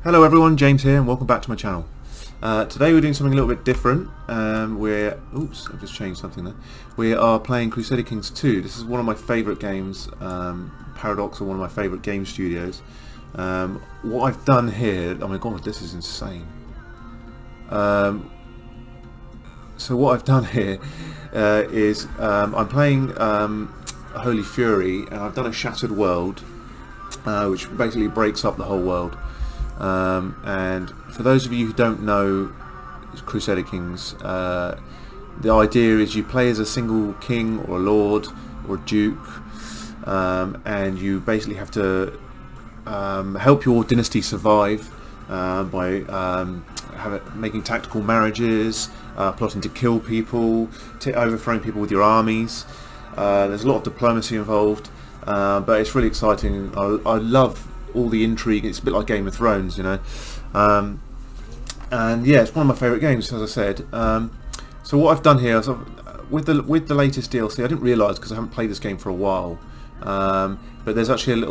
Hello everyone, James here and welcome back to my channel. Today we're doing something a little bit different. Oops, I've just changed something there. We are playing Crusader Kings 2. This is one of my favourite games. Paradox are one of my favourite game studios. What I've done here, oh my god, this is insane. So what I've done here is I'm playing Holy Fury, and I've done a Shattered World, which basically breaks up the whole world. And for those of you who don't know Crusader Kings, the idea is you play as a single king or a lord or a duke, and you basically have to help your dynasty survive by making tactical marriages, plotting to kill people, overthrowing people with your armies. There's a lot of diplomacy involved, but it's really exciting. I love all the intrigue. It's a bit like Game of Thrones, you know. And yeah, it's one of my favourite games, as I said. So what I've done here is with the latest DLC, I didn't realise because I haven't played this game for a while, but there's actually a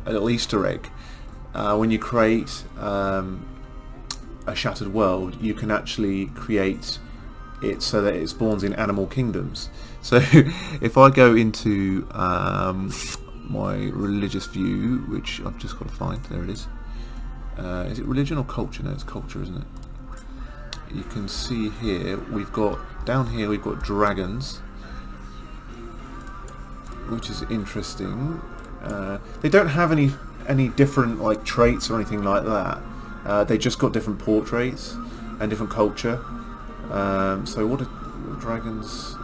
little Easter egg. When you create a Shattered World, you can actually create it so that it spawns in animal kingdoms. So if I go into my religious view, which I've just got to find, there it is. Is it religion or culture? No, it's culture, isn't it? You can see here, down here we've got dragons, which is interesting. They don't have any different like traits or anything like that. They just got different portraits and different culture. So what are dragons?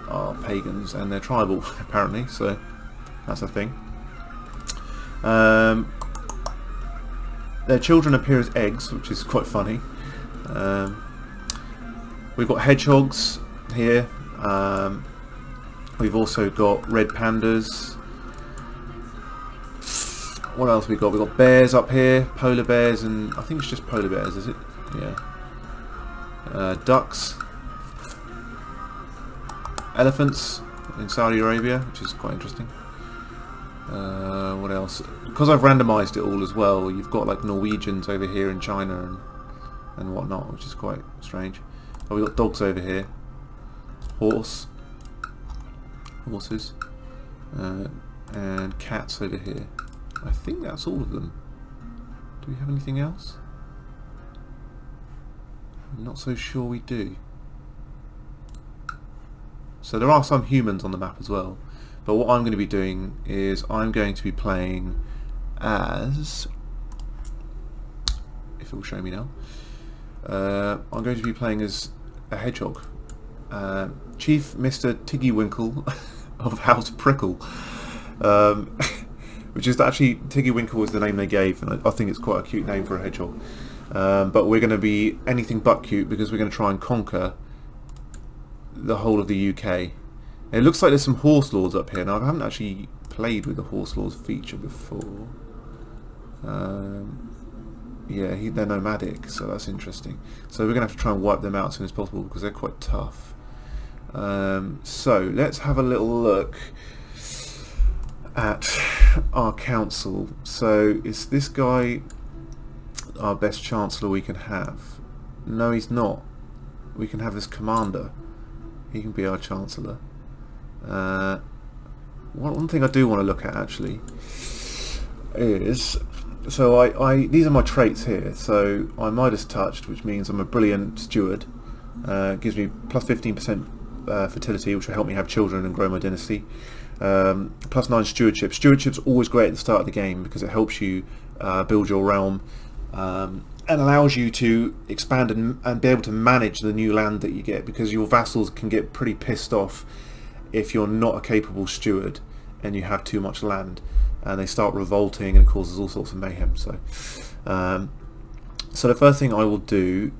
Are pagans, and they're tribal apparently, so that's a thing. Their children appear as eggs, which is quite funny. We've got hedgehogs here. We've also got red pandas. What else we got? We've got bears up here, polar bears, and I think it's just polar bears, is it? Yeah. Ducks. Elephants in Saudi Arabia, which is quite interesting. What else? Because I've randomised it all as well, you've got like Norwegians over here in China and whatnot, which is quite strange. Oh, we've got dogs over here. Horses. And cats over here. I think that's all of them. Do we have anything else? I'm not so sure we do. So there are some humans on the map as well. But what I'm going to be doing is I'm going to be playing as, if it will show me now, I'm going to be playing as a hedgehog, Chief Mr. Tiggy-Winkle of House Prickle, which is actually, Tiggy-Winkle is the name they gave, and I think it's quite a cute name for a hedgehog. But we're going to be anything but cute because we're going to try and conquer the whole of the UK. It looks like there's some horse lords up here. Now I haven't actually played with the horse lords feature before. Yeah, they're nomadic, so that's interesting. So we're going to have to try and wipe them out as soon as possible because they're quite tough. So let's have a little look at our council. So is this guy our best chancellor we can have? No, he's not. We can have this commander. He can be our chancellor. One thing I do want to look at actually is, so these are my traits here. So I'm Midas touched, which means I'm a brilliant steward. Gives me plus 15% fertility, which will help me have children and grow my dynasty. Plus 9 stewardship. Stewardship's always great at the start of the game because it helps you build your realm and allows you to expand and be able to manage the new land that you get, because your vassals can get pretty pissed off if you're not a capable steward and you have too much land, and they start revolting and it causes all sorts of mayhem. So the first thing I will do,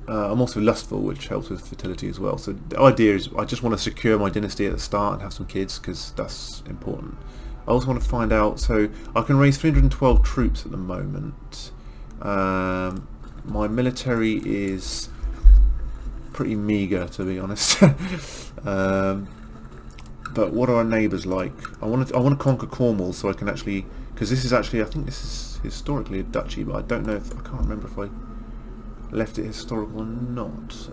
I'm also lustful, which helps with fertility as well. So the idea is I just want to secure my dynasty at the start and have some kids because that's important. I also want to find out, so I can raise 312 troops at the moment. My military is pretty meager, to be honest. But what are our neighbours like? I want to conquer Cornwall so I can actually, because this is actually, I think this is historically a duchy, but I don't know if I can't remember if I left it historical or not.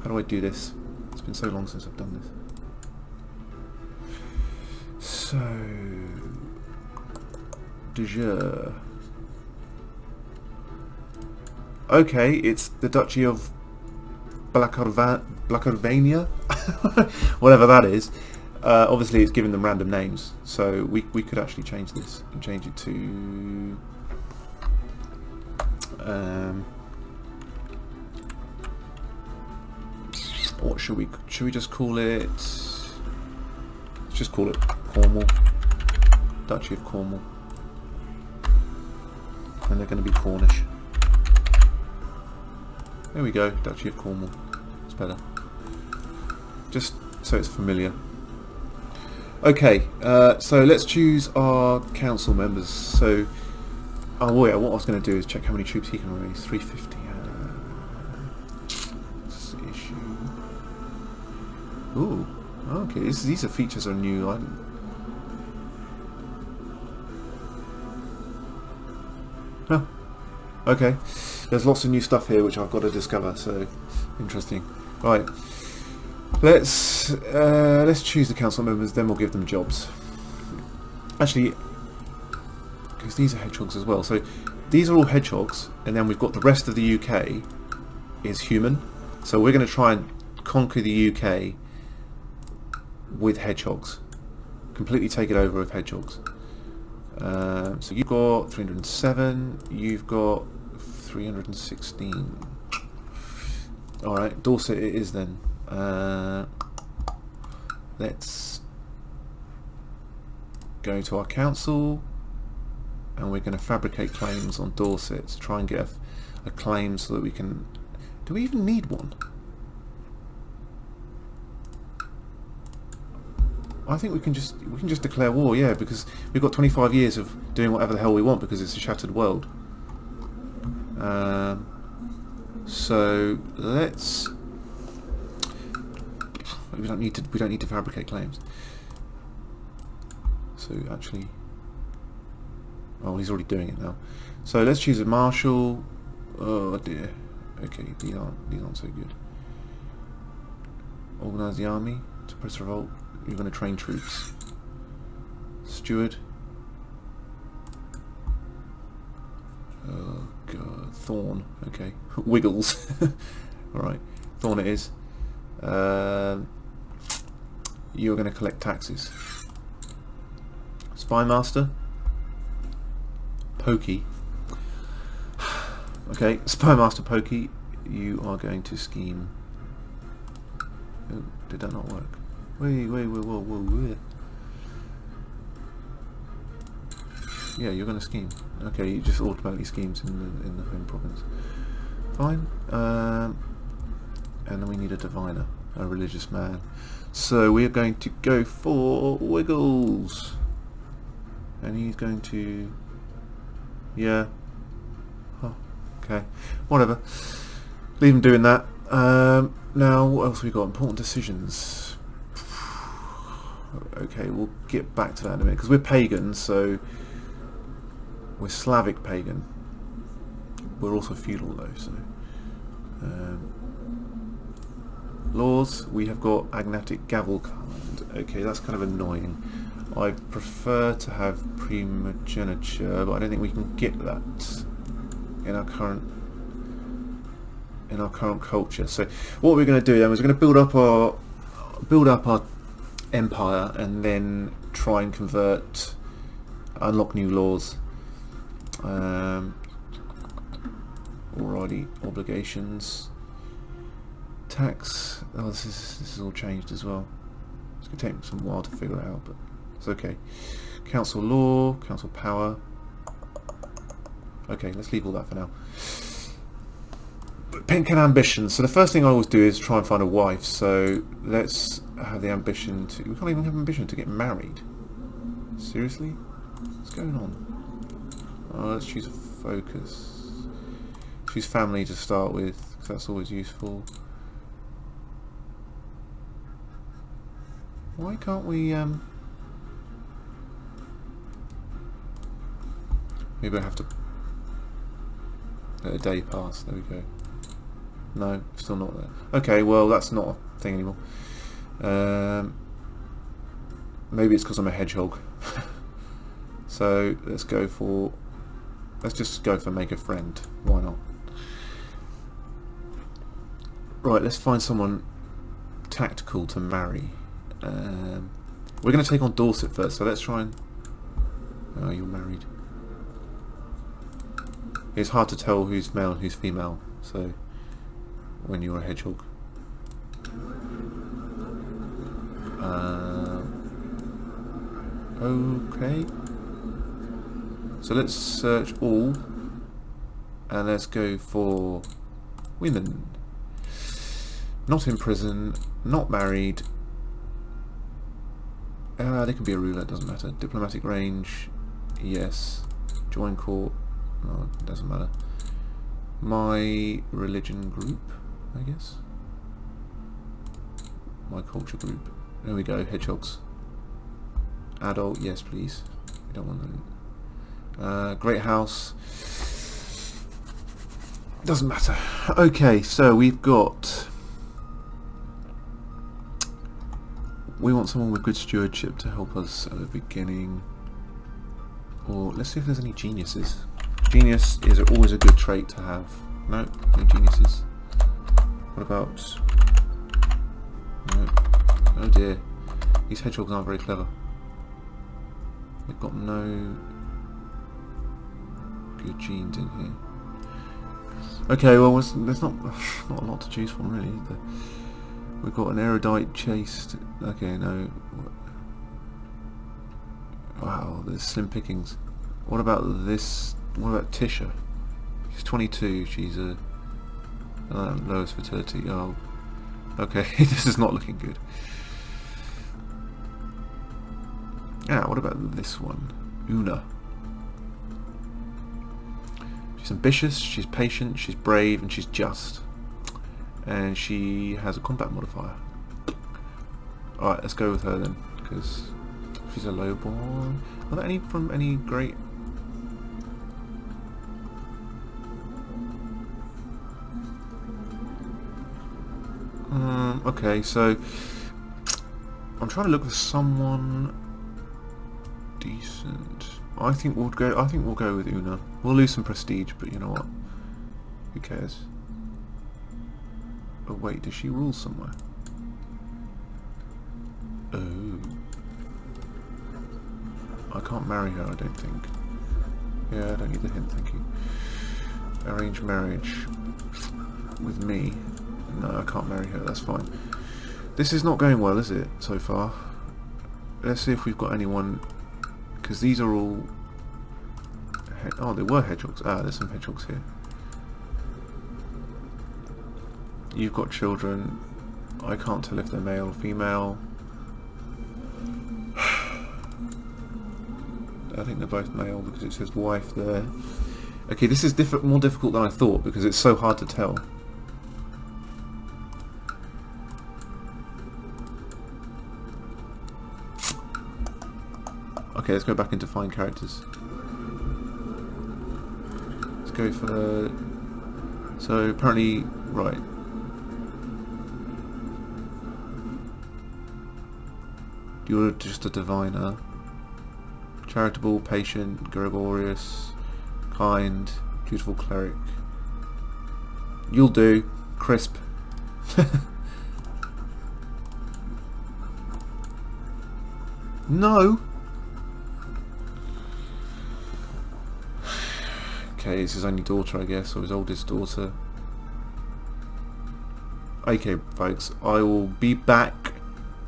How do I do this? It's been so long since I've done this. So, de jure. Okay, it's the Duchy of Blackirvania, whatever that is. Obviously, it's giving them random names, so we could actually change this and change it to. What should we just call it? Let's just call it Cornwall, Duchy of Cornwall, and they're going to be Cornish. There we go, Duchy of Cornwall. It's better. Just so it's familiar. Okay, so let's choose our council members. So, oh yeah, what I was going to do is check how many troops he can raise. 350. Issue. Ooh, okay. These are features are new. Oh, okay. There's lots of new stuff here which I've got to discover. So interesting. Right. Let's choose the council members. Then we'll give them jobs. Actually, because these are hedgehogs as well. So these are all hedgehogs, and then we've got the rest of the UK is human. So we're going to try and conquer the UK with hedgehogs. Completely take it over with hedgehogs. So you've got 307. You've got 316. All right, Dorset it is then. Let's go to our council, and we're going to fabricate claims on Dorset to try and get a claim so that we can. Do we even need one? I think we can just declare war, yeah, because we've got 25 years of doing whatever the hell we want because it's a shattered world. So let's. We don't need to fabricate claims. So actually, oh, he's already doing it now. So let's choose a marshal. Oh dear. Okay, these aren't so good. Organize the army to press revolt. You're going to train troops. Steward. Oh god, Thorn. Okay, Wiggles. All right, Thorn it is. You're going to collect taxes. Spy Master. Pokey. Okay, Spy Master Pokey. You are going to scheme. Oh, did that not work? Wait, whoa. Yeah, you're going to scheme. Okay, you just automatically schemes in the home province. Fine. And then we need a diviner, a religious man. So we are going to go for Wiggles. And he's going to... Yeah. Oh, okay. Whatever. Leave him doing that. Now, what else have we got? Important decisions. Okay, we'll get back to that in a minute, because we're pagan, so we're Slavic pagan. We're also feudal though, so laws, we have got agnatic gavel card. Okay, that's kind of annoying. I prefer to have primogeniture, but I don't think we can get that in our current culture. So what we're going to do then is we're going to build up our empire, and then try and unlock new laws. Alrighty, obligations, tax. Oh, this is all changed as well. It's going to take some while to figure it out, but it's okay. Council law, council power. Okay, let's leave all that for now. Pink and ambition. So the first thing I always do is try and find a wife. So let's have the ambition to. We can't even have ambition to get married. Seriously? What's going on? Oh, let's choose a focus. Choose family to start with, because that's always useful. Why can't we maybe I have to let a day pass. There we go. No, still not there. Okay, well that's not a thing anymore. Maybe it's because I'm a hedgehog. So let's just go for make a friend. Why not? Right, let's find someone tactical to marry. We're going to take on Dorset first, so let's try and... Oh, you're married. It's hard to tell who's male and who's female, so when you're a hedgehog. Okay. So let's search all, and let's go for women. Not in prison, not married. They can be a ruler, it doesn't matter. Diplomatic range, yes. Join court, no, it doesn't matter. My religion group, I guess. My culture group. There we go, hedgehogs. Adult, yes please. We don't want them. Great house. Doesn't matter. Okay, so we've got... We want someone with good stewardship to help us at the beginning. Or let's see if there's any geniuses. Genius is always a good trait to have. No, no geniuses. What about... No. Oh dear. These hedgehogs aren't very clever. We've got no good genes in here. Okay, well there's not a lot to choose from really. We've got an erudite, chaste. Okay, no. Wow, there's slim pickings. What about this? What about Tisha? She's 22. She's a lowest fertility. Oh, okay. This is not looking good. Yeah. What about this one? Una. She's ambitious. She's patient. She's brave, and she's just. And she has a combat modifier. Alright, let's go with her then, because she's a lowborn. Are there any from any great... Okay, so I'm trying to look for someone decent. I think we'll go with Una. We'll lose some prestige, but you know what? Who cares? Oh wait, does she rule somewhere? Oh. I can't marry her, I don't think. Yeah, I don't need the hint, thank you. Arrange marriage with me. No, I can't marry her, that's fine. This is not going well, is it, so far? Let's see if we've got anyone... Because these are all... Oh, they were hedgehogs. Ah, there's some hedgehogs here. You've got children. I can't tell if they're male or female. I think they're both male because it says wife there. Okay, this is more difficult than I thought because it's so hard to tell. Okay, let's go back into find characters. Let's go for... So apparently, right. You're just a diviner. Charitable, patient, gregarious, kind, dutiful cleric. You'll do. Crisp. No! Okay, it's his only daughter, I guess, or his oldest daughter. Okay, folks, I will be back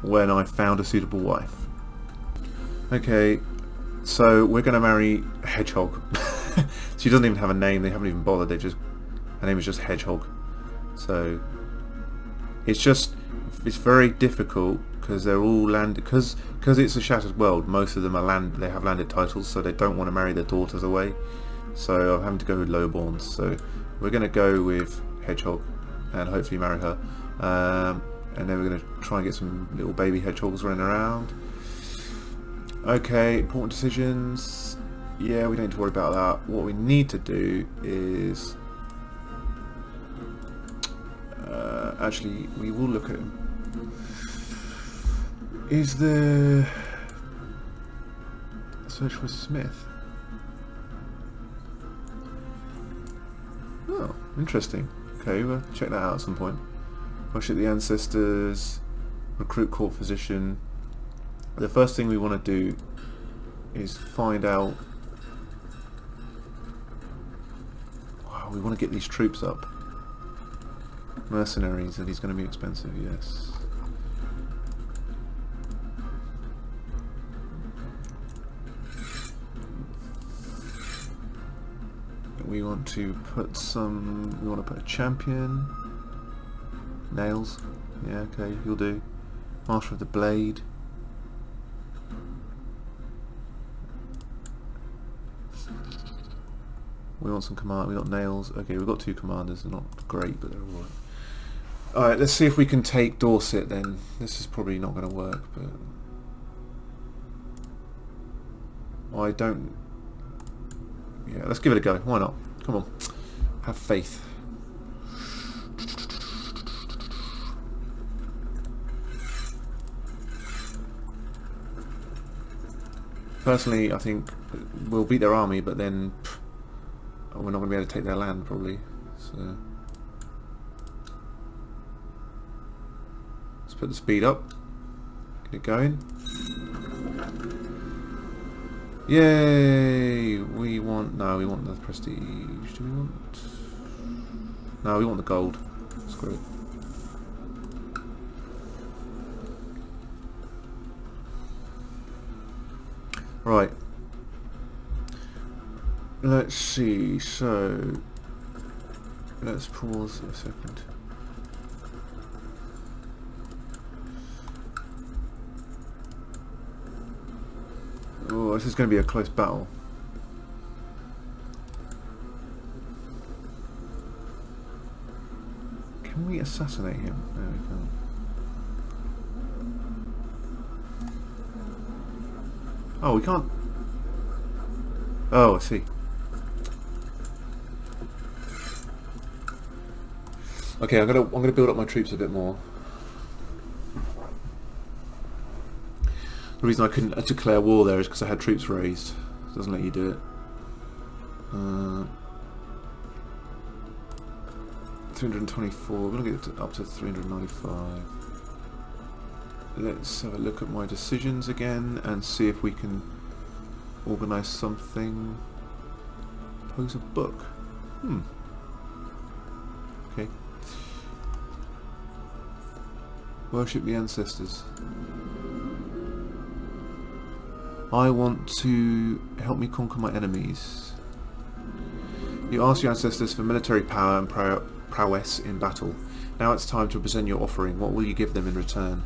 when I found a suitable wife. Okay, so we're going to marry Hedgehog. She doesn't even have a name, they haven't even bothered, her name is just Hedgehog. So, it's very difficult because they're all landed, because it's a shattered world, most of them they have landed titles, so they don't want to marry their daughters away. So I'm having to go with lowborns. So we're going to go with Hedgehog and hopefully marry her. and then we're going to try and get some little baby hedgehogs running around. Okay, important decisions. Yeah, we don't need to worry about that. What we need to do is actually, we will look at him. Is the search for Smith? Oh, interesting. Okay, we'll check that out at some point. Worship the ancestors, recruit court physician. The first thing we want to do is find out. Wow, we want to get these troops up. Mercenaries, and he's going to be expensive, yes. We want to put some. We want to put a champion. Nails. Yeah, okay, you'll do. Master of the Blade. We want some command. We got nails. Okay, we've got 2 commanders. They're not great, but they're alright. Alright, let's see if we can take Dorset then. This is probably not going to work, but I don't. Yeah, let's give it a go. Why not? Come on. Have faith. Personally, I think we'll beat their army, but then we're not going to be able to take their land, probably. So let's put the speed up. Get it going. Yay! We want the prestige. Do we want? No, we want the gold. Screw it. Right. Let's see. So let's pause a second. Oh, this is going to be a close battle. Can we assassinate him? There we go. Oh, we can't. Oh, I see. Okay, I'm gonna build up my troops a bit more. The reason I couldn't declare war there is because I had troops raised. It doesn't let you do it. 324. We're gonna get up to 395. Let's have a look at my decisions again and see if we can organise something. Pose a book. Okay. Worship the ancestors. I want to help me conquer my enemies. You ask your ancestors for military power and prowess in battle. Now it's time to present your offering. What will you give them in return?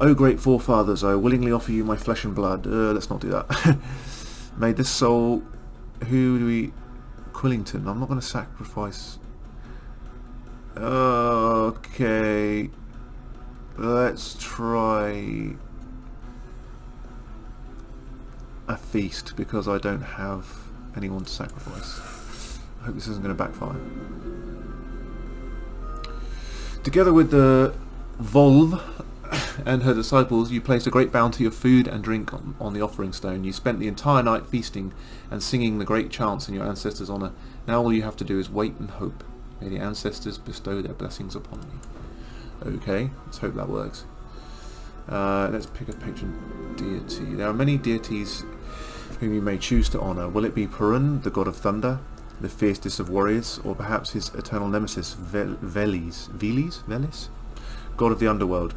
O great forefathers, I willingly offer you my flesh and blood. Let's not do that. May this soul... Who do we... Quillington. I'm not going to sacrifice... Okay... Let's try... a feast, because I don't have anyone to sacrifice. I hope this isn't going to backfire. Together with the Volve and her disciples, you placed a great bounty of food and drink on the offering stone. You spent the entire night feasting and singing the great chants in your ancestors' honour. Now all you have to do is wait and hope. May the ancestors bestow their blessings upon you. Okay, let's hope that works. Let's pick a patron deity. There are many deities whom you may choose to honour. Will it be Perun, the god of thunder, the fiercest of warriors, or perhaps his eternal nemesis, Velis, god of the underworld?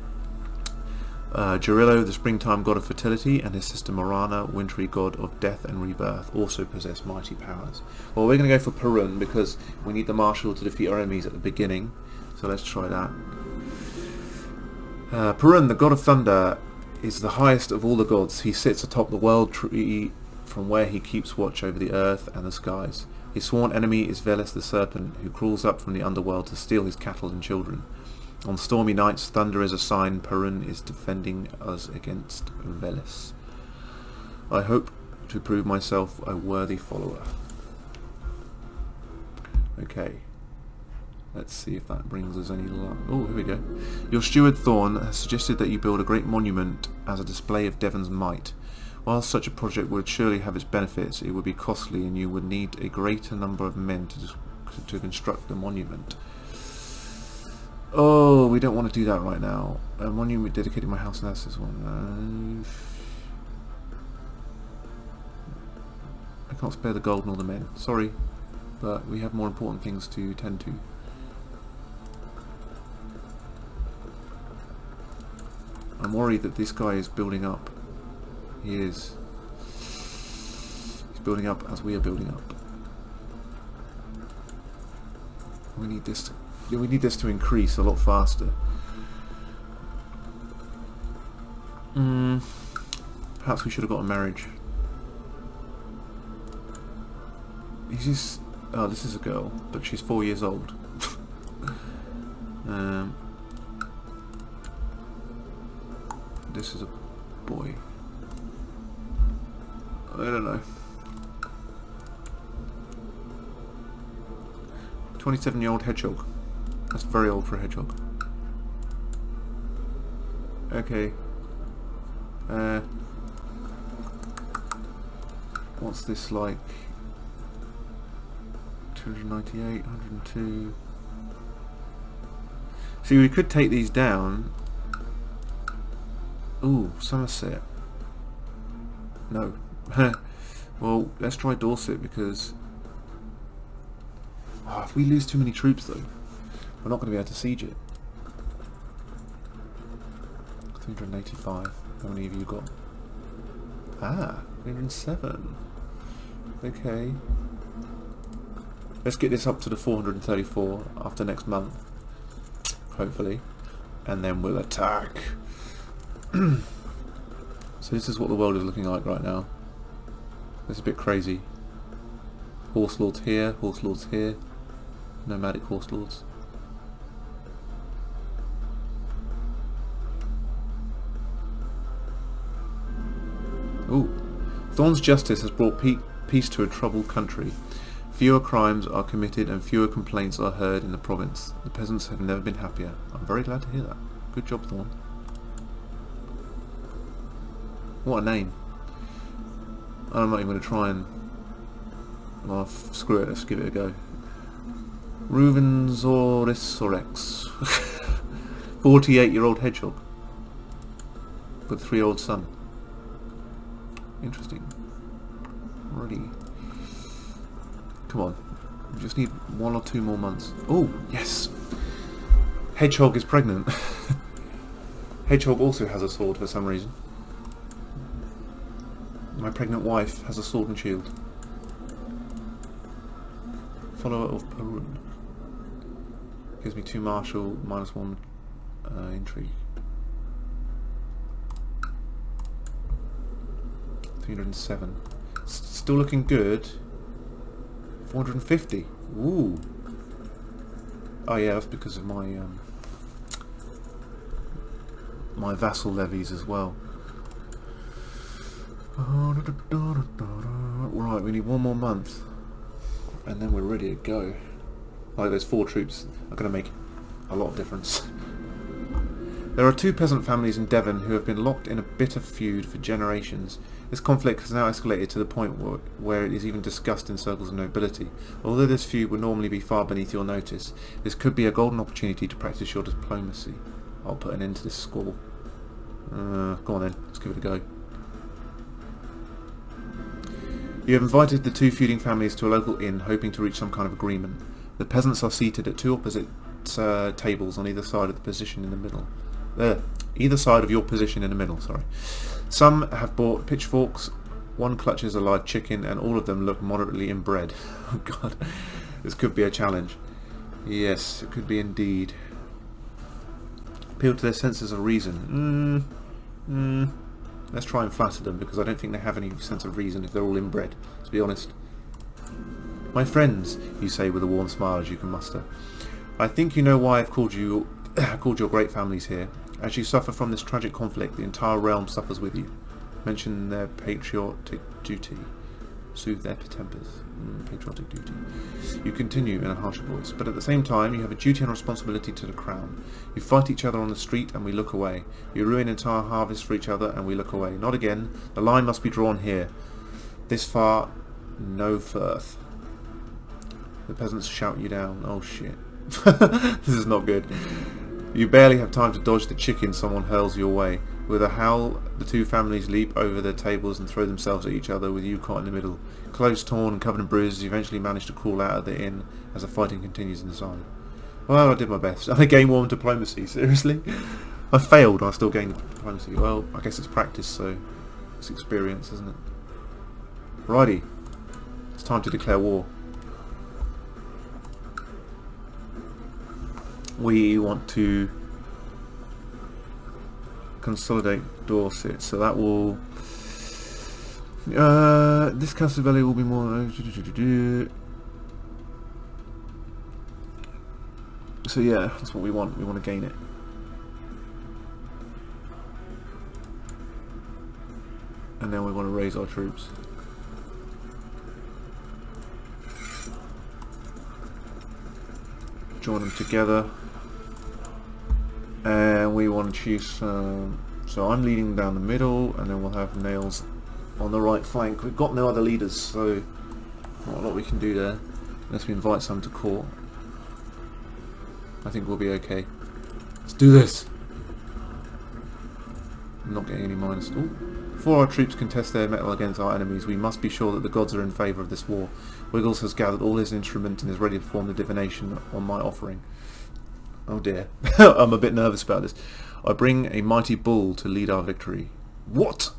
Gerillo, the springtime god of fertility, and his sister Morana, wintry god of death and rebirth, also possess mighty powers. Well, we're going to go for Perun because we need the marshal to defeat our enemies at the beginning, so let's try that. Perun, the god of thunder, is the highest of all the gods. He sits atop the world tree from where he keeps watch over the earth and the skies. His sworn enemy is Velis the serpent, who crawls up from the underworld to steal his cattle and children. On stormy nights, thunder is a sign Perun is defending us against Veles. I hope to prove myself a worthy follower. Okay. Let's see if that brings us any luck. Oh, here we go. Your steward Thorn has suggested that you build a great monument as a display of Devon's might. While such a project would surely have its benefits, it would be costly and you would need a greater number of men to construct the monument. Oh, we don't want to do that right now. A monument dedicated to my house, and that's this one. I can't spare the gold nor the men. Sorry, but we have more important things to tend to. I'm worried that this guy is building up. He is. He's building up as we are building up. We need this to, yeah, we need this to increase a lot faster. Perhaps we should have got a marriage. He's just, oh, this is a girl, but she's 4 years old. This is a boy. I don't know. 27-year-old hedgehog. That's very old for a hedgehog. Okay. What's this like? 298, 102. See, we could take these down. Ooh, Somerset. No. Well, let's try Dorset because... Oh, if we lose too many troops though, we're not going to be able to siege it. 385. How many have you got? Ah, 307. Okay. Let's get this up to the 434 after next month. Hopefully. And then we'll attack. So this is what the world is looking like right now. It's a bit crazy. Horse lords here, horse lords here. Nomadic horse lords. Ooh. Thorn's justice has brought peace to a troubled country. Fewer crimes are committed and fewer complaints are heard in the province. The peasants have never been happier. I'm very glad to hear that. Good job, Thorn. What a name. I'm not even going to try and... Well, screw it, let's give it a go. Ruvenzorisorex. 48-year-old hedgehog. With a 3-year-old son. Interesting. Already. Come on. We just need 1 or 2 more months. Oh, yes! Hedgehog is pregnant. Hedgehog also has a sword for some reason. My pregnant wife has a sword and shield. Follower of Perun. Gives me 2 martial, -1 intrigue. 307. Still looking good. 450. Ooh. Oh yeah, that's because of my my vassal levies as well. Right, we need 1 more month, and then we're ready to go. Like those 4 troops are going to make a lot of difference. There are 2 peasant families in Devon who have been locked in a bitter feud for generations. This conflict has now escalated to the point where it is even discussed in circles of nobility. Although this feud would normally be far beneath your notice, this could be a golden opportunity to practice your diplomacy. I'll put an end to this squabble. Go on then, let's give it a go. You have invited the 2 feuding families to a local inn, hoping to reach some kind of agreement. The peasants are seated at 2 opposite tables on either side of the position in the middle. Either side of your position in the middle, sorry. Some have brought pitchforks, 1 clutches a live chicken, and all of them look moderately inbred. Oh god, this could be a challenge. Yes, it could be indeed. Appeal to their senses of reason. Let's try and flatter them, because I don't think they have any sense of reason if they're all inbred, to be honest. My friends, you say with a warm smile as you can muster. I think you know why I've called you called your great families here. As you suffer from this tragic conflict, the entire realm suffers with you. Mention their patriotic duty. Soothe their tempers. Patriotic duty. You continue in a harsher voice, but at the same time you have a duty and responsibility to the crown. You fight each other on the street and we look away. You ruin entire harvests for each other and we look away. Not again. The line must be drawn here. This far, no furth. The peasants shout you down. Oh shit. This is not good. You barely have time to dodge the chicken someone hurls your way. With a howl, the two families leap over their tables and throw themselves at each other, with you caught in the middle. Clothes torn and covered in bruises, you eventually manage to crawl out of the inn as the fighting continues inside. Well, I did my best. I gained 1 diplomacy, seriously? I failed and I still gained diplomacy. Well, I guess it's practice, so it's experience, isn't it? Righty. It's time to declare war. We want to consolidate Dorset, so that will this castle value will be more. So yeah, that's what we want. We want to gain it. And then we want to raise our troops. Join them together. And we want to choose some. So I'm leading down the middle, and then we'll have Nails on the right flank. We've got no other leaders, so not a lot we can do there. Unless we invite some to court. I think we'll be okay. Let's do this! I'm not getting any minus. Ooh. Before our troops can test their mettle against our enemies, we must be sure that the gods are in favour of this war. Wiggles has gathered all his instruments and is ready to perform the divination on my offering. Oh dear. I'm a bit nervous about this. I bring a mighty bull to lead our victory. What?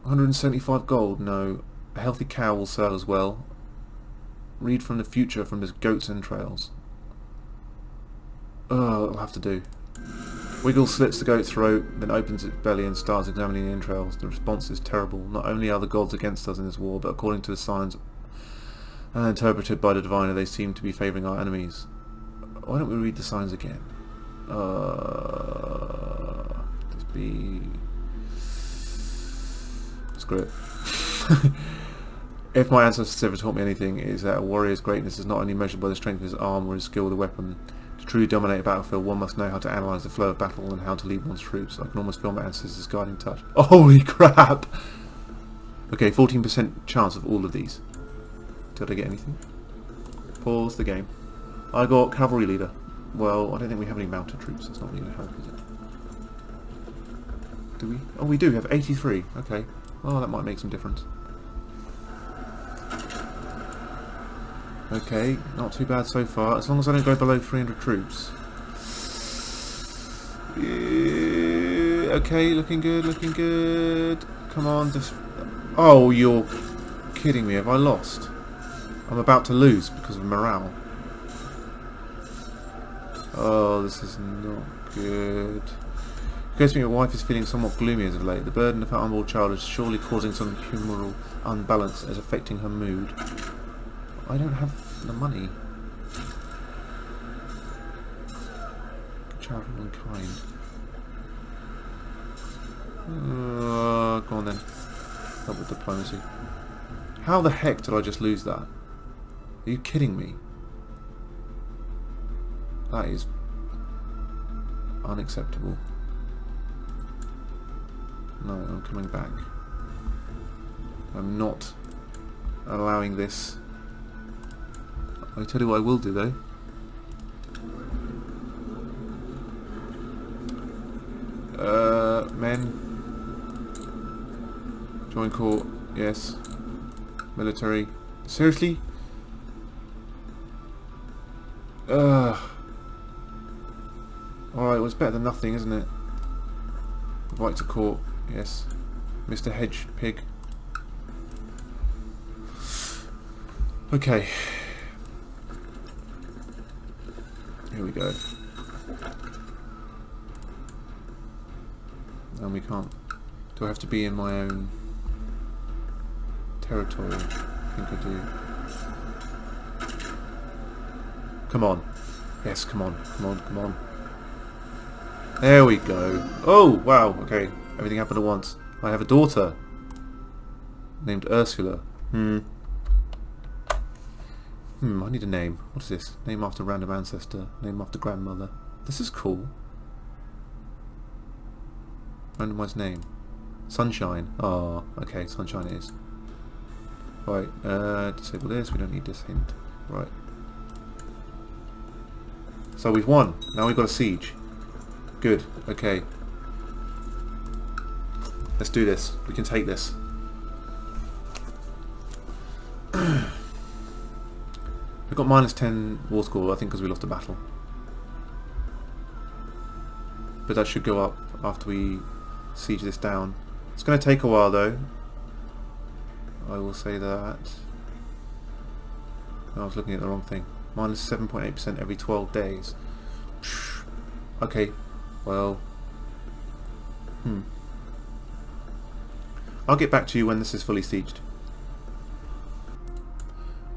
175 gold? No. A healthy cow will sell as well. Read from the future from this goat's entrails. Oh, it'll have to do. Wiggle slits the goat's throat, then opens its belly and starts examining the entrails. The response is terrible. Not only are the gods against us in this war, but according to the signs interpreted by the diviner, they seem to be favouring our enemies. Why don't we read the signs again? Just be... Screw it. If my ancestors ever taught me anything, it is that a warrior's greatness is not only measured by the strength of his arm or his skill with a weapon. To truly dominate a battlefield, one must know how to analyse the flow of battle and how to lead one's troops. I can almost feel my ancestors' guiding touch. Oh, holy crap! Okay, 14% chance of all of these. Did I get anything? Pause the game. I got cavalry leader. Well, I don't think we have any mounted troops. That's not really going to help, is it? Do we? Oh, we do have 83. Okay. Oh, that might make some difference. Okay, not too bad so far. As long as I don't go below 300 troops. Yeah, okay, looking good, looking good. Come on, just... Oh, you're kidding me. Have I lost? I'm about to lose because of morale. Oh, this is not good. It occurs to me your wife is feeling somewhat gloomy as of late. The burden of her unborn child is surely causing some humoral unbalance as affecting her mood. I don't have the money. Charitable and kind. Go on then. Help with diplomacy. How the heck did I just lose that? Are you kidding me? That is unacceptable. No, I'm coming back. I'm not allowing this. I tell you what I will do though. Men. Join court. Yes. Military. Seriously? Alright, well it's better than nothing, isn't it? Invite to court. Yes. Mr. Hedge Pig. Okay. Here we go. And we can't. Do I have to be in my own territory? I think I do. Come on. Yes, come on, come on, come on. There we go. Oh, wow, okay. Everything happened at once. I have a daughter named Ursula. I need a name. What is this? Name after random ancestor. Name after grandmother. This is cool. Randomized name. Sunshine. Oh, okay, Sunshine it is. Right, disable this. We don't need this hint. Right. So we've won. Now we've got a siege. Good. Okay. Let's do this. We can take this. We've got -10 war score, I think, because we lost a battle. But that should go up after we siege this down. It's going to take a while, though. I will say that. I was looking at the wrong thing. -7.8% every 12 days. Okay. Well. I'll get back to you when this is fully sieged.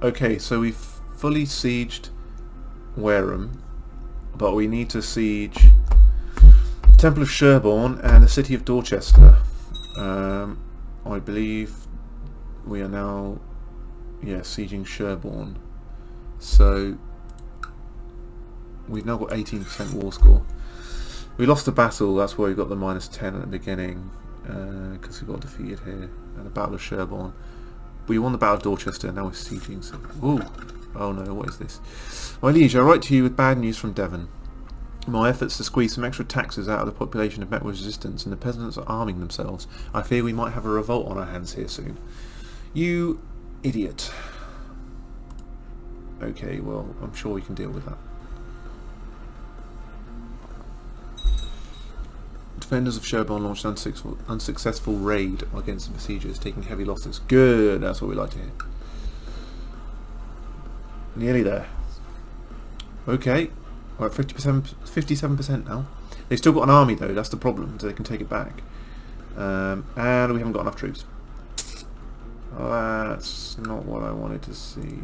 Okay, so we've fully sieged Wareham, but we need to siege Temple of Sherborne and the city of Dorchester. I believe we are now, sieging Sherborne. So we've now got 18% war score. We lost the battle, that's why we got the -10 at the beginning, because we got defeated here at the Battle of Sherborne. We won the Battle of Dorchester, now we're sieging. So, ooh, oh no, what is this? My liege, I write to you with bad news from Devon. My efforts to squeeze some extra taxes out of the population have met with resistance, and the peasants are arming themselves. I fear we might have a revolt on our hands here soon. You idiot. Okay, well, I'm sure we can deal with that. Defenders of Sherborne launched an unsuccessful raid against the besiegers, taking heavy losses. Good, that's what we like to hear. Nearly there. Okay, we're at 57% now. They've still got an army though, that's the problem, so they can take it back. And we haven't got enough troops. That's not what I wanted to see.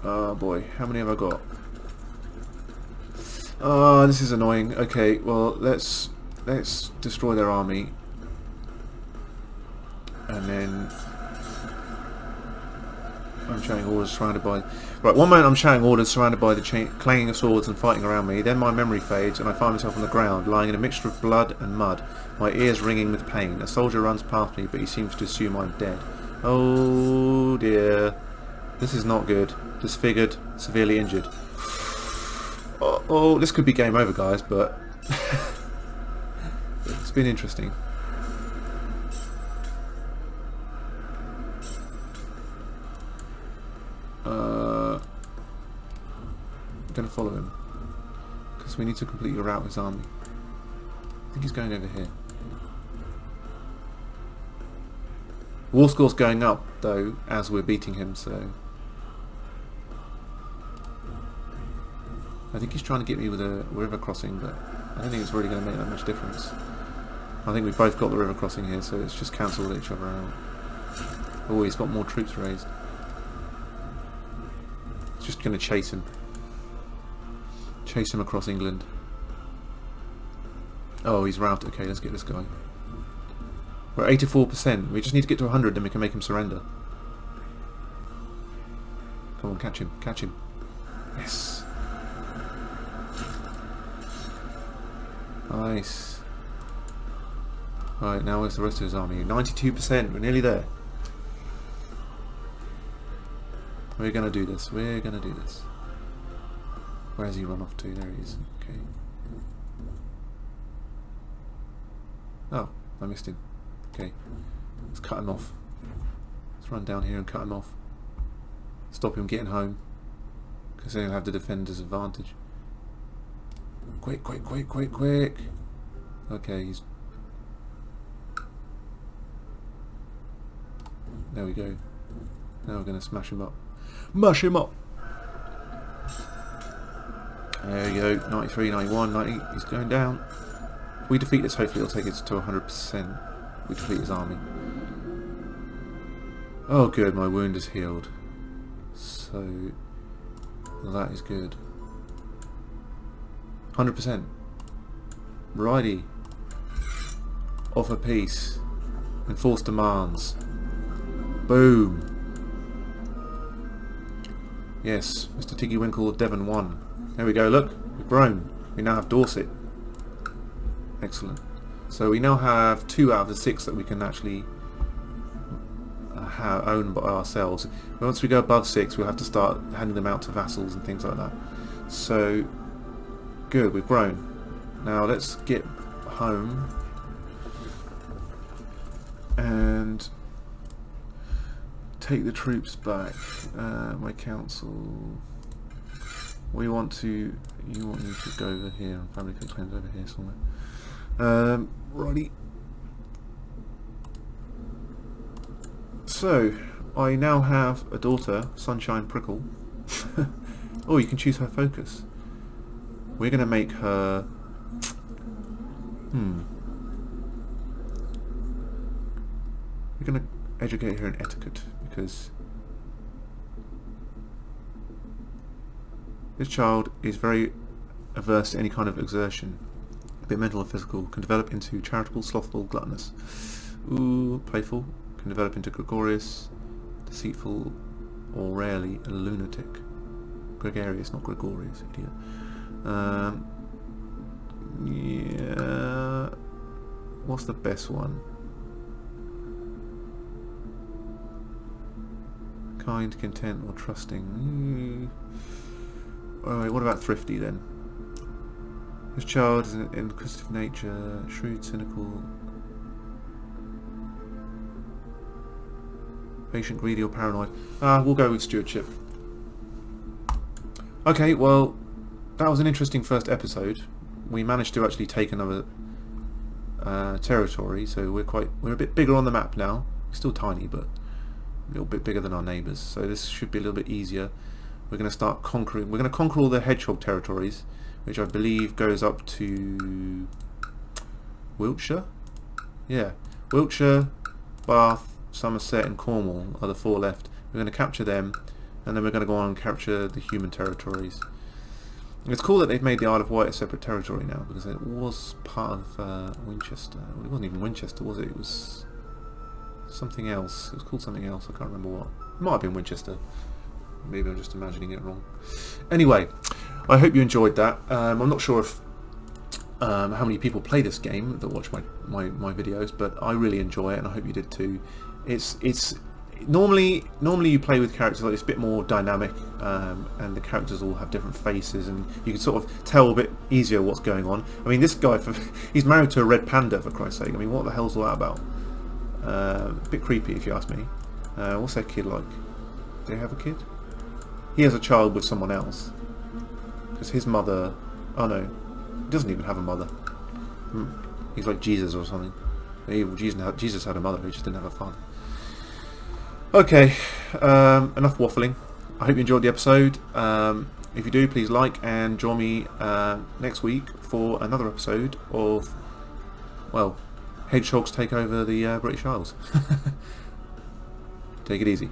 Oh boy, how many have I got? Oh, this is annoying. Okay, well, let's destroy their army. And then I'm shouting orders surrounded by... Right, one moment I'm shouting orders surrounded by the clanging of swords and fighting around me. Then my memory fades and I find myself on the ground, lying in a mixture of blood and mud, my ears ringing with pain. A soldier runs past me, but he seems to assume I'm dead. Oh dear. This is not good. Disfigured, severely injured. Oh, this could be game over, guys, but it's been interesting. I'm going to follow him because we need to completely rout his army. I think he's going over here. War score's going up though as we're beating him, so I think he's trying to get me with a river crossing, but I don't think it's really going to make that much difference. I think we've both got the river crossing here, so it's just cancelled each other out. Oh, he's got more troops raised. It's just going to chase him. Chase him across England. Oh, he's routed. Okay, let's get this guy. We're at 84%. We just need to get to 100, then we can make him surrender. Come on, catch him. Catch him. Yes. Nice. Right, now where's the rest of his army? 92%, we're nearly there. We're going to do this, we're going to do this. Where has he run off to? There he is, okay. Oh, I missed him. Okay, let's cut him off. Let's run down here and cut him off. Stop him getting home, because then he'll have the defender's advantage. Quick, quick, quick, quick, quick. Okay, he's... There we go. Now we're going to smash him up. Mash him up! There we go. 93, 91, 90. He's going down. If we defeat this, hopefully it'll take it to 100%. We defeat his army. Oh good, my wound is healed. So... Well, that is good. 100%. Righty. Offer peace. Enforce demands. Boom. Yes, Mr. Tiggy-Winkle of Devon won. There we go, look. We've grown. We now have Dorset. Excellent. So we now have 2 out of the 6 that we can actually own by ourselves. Once we go above 6, we'll have to start handing them out to vassals and things like that. So, good, we've grown. Now let's get home and take the troops back. My council. You want me to go over here, and family claims over here somewhere. Righty. So, I now have a daughter, Sunshine Prickle. Oh, you can choose her focus. We're going to make her... We're going to educate her in etiquette, because this child is very averse to any kind of exertion, be it mental or physical, can develop into charitable, slothful, gluttonous. Ooh, playful, can develop into gregarious, deceitful, or rarely a lunatic. Gregarious, not gregarious, idiot. Yeah. What's the best one? Kind, content, or trusting. Alright, what about thrifty then? This child is an inquisitive nature, shrewd, cynical, patient, greedy, or paranoid. We'll go with stewardship. Okay, well, that was an interesting first episode. We managed to actually take another territory, so we're a bit bigger on the map now. We're still tiny, but a little bit bigger than our neighbours, so this should be a little bit easier. We're going to start conquering. We're going to conquer all the hedgehog territories, which I believe goes up to Wiltshire. Yeah, Wiltshire, Bath, Somerset, and Cornwall are the 4 left. We're going to capture them, and then we're going to go on and capture the human territories. And it's cool that they've made the Isle of Wight a separate territory now, because it was part of Winchester. Well, it wasn't even Winchester, was it? It was something else. It was called something else. I can't remember what. It might have been Winchester. Maybe I'm just imagining it wrong. Anyway, I hope you enjoyed that. I'm not sure if how many people play this game that watch my videos, but I really enjoy it, and I hope you did too. It's normally you play with characters like this, a bit more dynamic, and the characters all have different faces, and you can sort of tell a bit easier what's going on. I mean, this guy, he's married to a red panda, for Christ's sake. I mean, what the hell's all that about? A bit creepy, if you ask me. What's that kid like? Do they have a kid? He has a child with someone else, because his mother... Oh no, he doesn't even have a mother. He's like Jesus or something. Jesus had a mother, he just didn't have a father. Okay, enough waffling. I hope you enjoyed the episode. If you do, please like and join me next week for another episode of, well, Hedgehogs take over the British Isles. Take it easy.